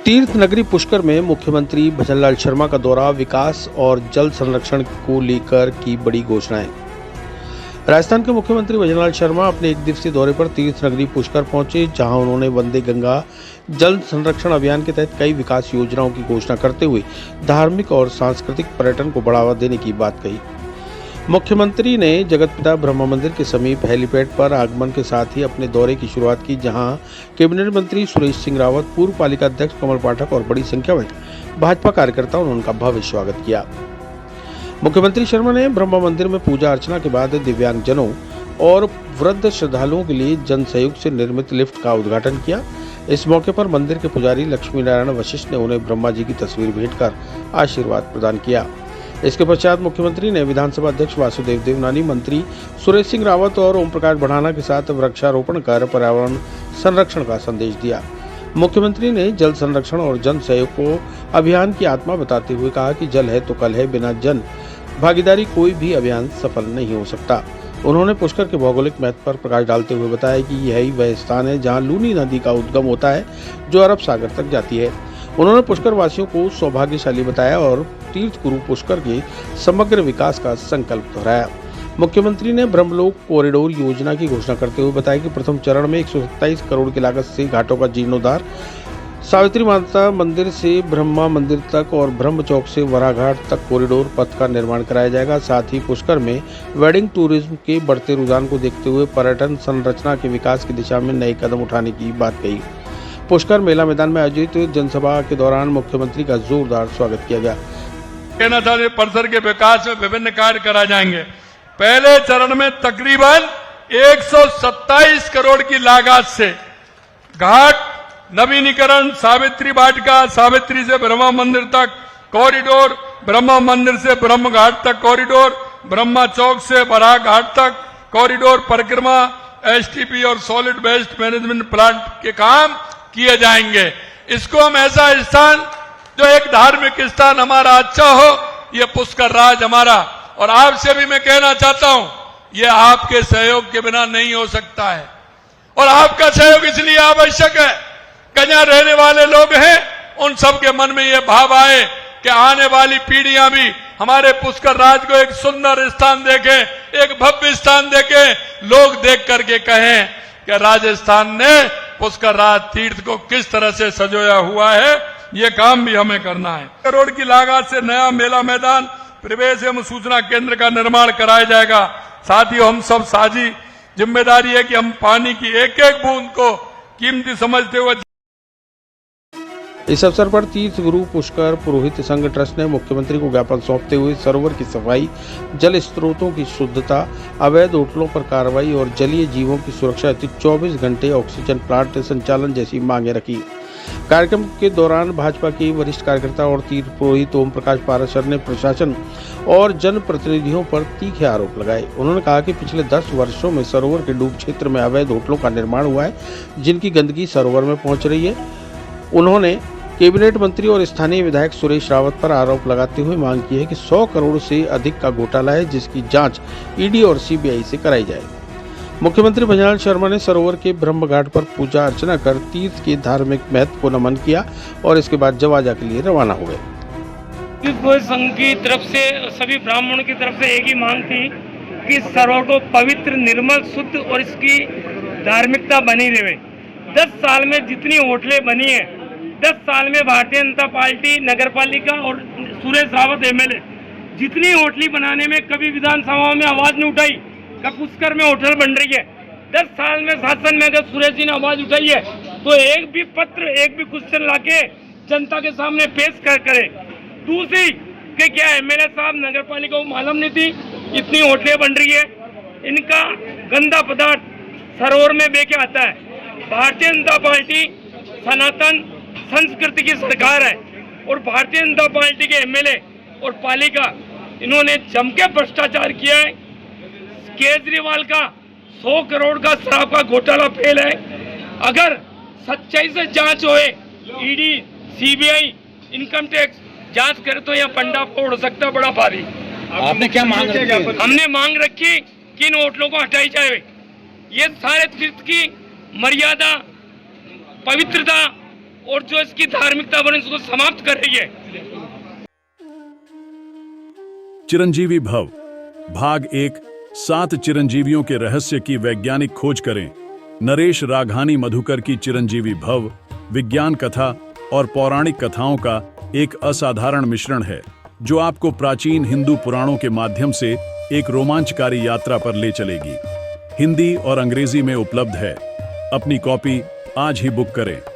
तीर्थ नगरी पुष्कर में मुख्यमंत्री भजनलाल शर्मा का दौरा, विकास और जल संरक्षण को लेकर की बड़ी घोषणाएं। राजस्थान के मुख्यमंत्री भजनलाल शर्मा अपने एक दिवसीय दौरे पर तीर्थ नगरी पुष्कर पहुंचे, जहां उन्होंने वंदे गंगा जल संरक्षण अभियान के तहत कई विकास योजनाओं की घोषणा करते हुए धार्मिक और सांस्कृतिक पर्यटन को बढ़ावा देने की बात कही। मुख्यमंत्री ने जगतपिता ब्रह्मा मंदिर के समीप हेलीपैड पर आगमन के साथ ही अपने दौरे की शुरुआत की, जहां कैबिनेट मंत्री सुरेश सिंह रावत, पूर्व पालिका अध्यक्ष कमल पाठक और बड़ी संख्या में भाजपा कार्यकर्ताओं ने उनका भव्य स्वागत किया। मुख्यमंत्री शर्मा ने ब्रह्मा मंदिर में पूजा अर्चना के बाद दिव्यांगजनों और वृद्ध श्रद्धालुओं के लिए जन सहयोग से निर्मित लिफ्ट का उद्घाटन किया। इस मौके पर मंदिर के पुजारी लक्ष्मी नारायण वशिष्ठ ने उन्हें ब्रह्मा जी की तस्वीर भेंट कर आशीर्वाद प्रदान किया। इसके पश्चात मुख्यमंत्री ने विधानसभा अध्यक्ष वासुदेव देवनानी, मंत्री सुरेश सिंह रावत और ओम प्रकाश बढ़ाना के साथ वृक्षारोपण कर पर्यावरण संरक्षण का संदेश दिया। मुख्यमंत्री ने जल संरक्षण और जन सहयोग को अभियान की आत्मा बताते हुए कहा कि जल है तो कल है, बिना जन भागीदारी कोई भी अभियान सफल नहीं हो सकता। उन्होंने पुष्कर के भौगोलिक महत्व पर प्रकाश डालते हुए बताया कि यही वह स्थान है जहां लूनी नदी का उद्गम होता है, जो अरब सागर तक जाती है। उन्होंने पुष्कर वासियों को सौभाग्यशाली बताया और तीर्थ गुरु पुष्कर के समग्र विकास का संकल्प दोहराया। मुख्यमंत्री ने ब्रह्मलोक कॉरिडोर योजना की घोषणा करते हुए बताया कि प्रथम चरण में 127 करोड़ की लागत से घाटों का जीर्णोद्धार, सावित्री माता मंदिर से ब्रह्मा मंदिर तक और ब्रह्म चौक से वरा घाट तक कॉरिडोर पथ का निर्माण कराया जाएगा। साथ ही पुष्कर में वेडिंग टूरिज्म के बढ़ते रुझान को देखते हुए पर्यटन संरचना के विकास की दिशा में नए कदम उठाने की बात कही। पुष्कर मेला मैदान में आयोजित जनसभा के दौरान मुख्यमंत्री का जोरदार स्वागत किया गया। कहना चाहते परिसर के विकास में विभिन्न कार्य कराए जाएंगे। पहले चरण में तकरीबन 127 करोड़ की लागत से घाट नवीनीकरण, सावित्री वाटिका, सावित्री से ब्रह्मा मंदिर तक कॉरिडोर, ब्रह्मा मंदिर से ब्रह्म घाट तक कॉरिडोर, ब्रह्मा चौक से बराह घाट तक कॉरिडोर परिक्रमा, एसटीपी और सॉलिड वेस्ट मैनेजमेंट प्लांट के काम किए जाएंगे। इसको हम ऐसा स्थान जो एक धार्मिक स्थान हमारा अच्छा हो, ये पुष्कर राज हमारा। और आपसे भी मैं कहना चाहता हूं, ये आपके सहयोग के बिना नहीं हो सकता है और आपका सहयोग इसलिए आवश्यक है कि यहाँ रहने वाले लोग हैं, उन सबके मन में ये भाव आए कि आने वाली पीढ़ियां भी हमारे पुष्कर राज को एक सुंदर स्थान देखें, एक भव्य स्थान देखें, लोग देख करके कहें कि राजस्थान ने पुष्कर राज तीर्थ को किस तरह से सजोया हुआ है। ये काम भी हमें करना है। करोड़ की लागत से नया मेला मैदान, प्रवेश एवं सूचना केंद्र का निर्माण कराया जाएगा। साथ ही हम सब साझी जिम्मेदारी है कि हम पानी की एक एक बूंद को कीमती समझते हुए। इस अवसर पर तीर्थ गुरु पुष्कर पुरोहित संघ ट्रस्ट ने मुख्यमंत्री को ज्ञापन सौंपते हुए सरोवर की सफाई, जल स्रोतों की शुद्धता, अवैध होटलों पर कार्रवाई और जलीय जीवों की सुरक्षा हेतु 24 घंटे ऑक्सीजन प्लांट संचालन जैसी मांगे रखी। कार्यक्रम के दौरान भाजपा के वरिष्ठ कार्यकर्ता और तीर्थ पुरोहित ओम प्रकाश पाराशर ने प्रशासन और जन प्रतिनिधियों पर तीखे आरोप लगाए। उन्होंने कहा कि पिछले 10 वर्षों में सरोवर के डूब क्षेत्र में अवैध होटलों का निर्माण हुआ है, जिनकी गंदगी सरोवर में पहुंच रही है। उन्होंने कैबिनेट मंत्री और स्थानीय विधायक सुरेश रावत पर आरोप लगाते हुए मांग की है कि 100 करोड़ से अधिक का घोटाला है, जिसकी जांच ईडी और सीबीआई से कराई जाए। मुख्यमंत्री भजनलाल शर्मा ने सरोवर के ब्रह्म घाट पर पूजा अर्चना कर तीर्थ के धार्मिक महत्व को नमन किया और इसके बाद जवाजा के लिए रवाना हो गए। तीर्थ संघ की तरफ से, सभी ब्राह्मणों की तरफ से एक ही मांग थी कि सरोवर को पवित्र, निर्मल, शुद्ध और इसकी धार्मिकता बनी रहे। 10 साल में जितनी होटलें बनी है, 10 साल में भारतीय जनता पार्टी, नगर पालिका और सुरेश रावत एमएलए जितनी होटली बनाने में कभी विधानसभा में आवाज नहीं उठाई कि पुष्कर में होटल बन रही है। 10 साल में शासन में अगर सुरेश जी ने आवाज उठाई है तो एक भी पत्र, एक भी क्वेश्चन लाके जनता के सामने पेश करे। दूसरी कि क्या एमएलए साहब, नगर पालिका को मालूम नहीं थी इतनी होटलें बन रही है, इनका गंदा पदार्थ सरोवर में बेके आता है। भारतीय जनता पार्टी सनातन संस्कृति की सरकार है और भारतीय जनता पार्टी के एमएलए और पालिका इन्होंने जम के भ्रष्टाचार किया है। केजरीवाल का 100 करोड़ का शराब का घोटाला फेल है। अगर सच्चाई से जांच होए, ईडी, सीबीआई, इनकम टैक्स जांच करे तो यह पंडा फोड़ सकता बड़ा भारी। आपने क्या मांग रखी? हमने मांग रखी कि इन होटलों को हटाई जाए। ये सारे तीर्थ की मर्यादा, पवित्रता और जो इसकी धार्मिकता बनी उसको समाप्त कर रही है। चिरंजीवी भव भाग 1 7 चिरंजीवियों के रहस्य की वैज्ञानिक खोज करें। नरेश राघानी मधुकर की चिरंजीवी भव विज्ञान कथा और पौराणिक कथाओं का एक असाधारण मिश्रण है जो आपको प्राचीन हिंदू पुराणों के माध्यम से एक रोमांचकारी यात्रा पर ले चलेगी। हिंदी और अंग्रेजी में उपलब्ध है। अपनी कॉपी आज ही बुक करें।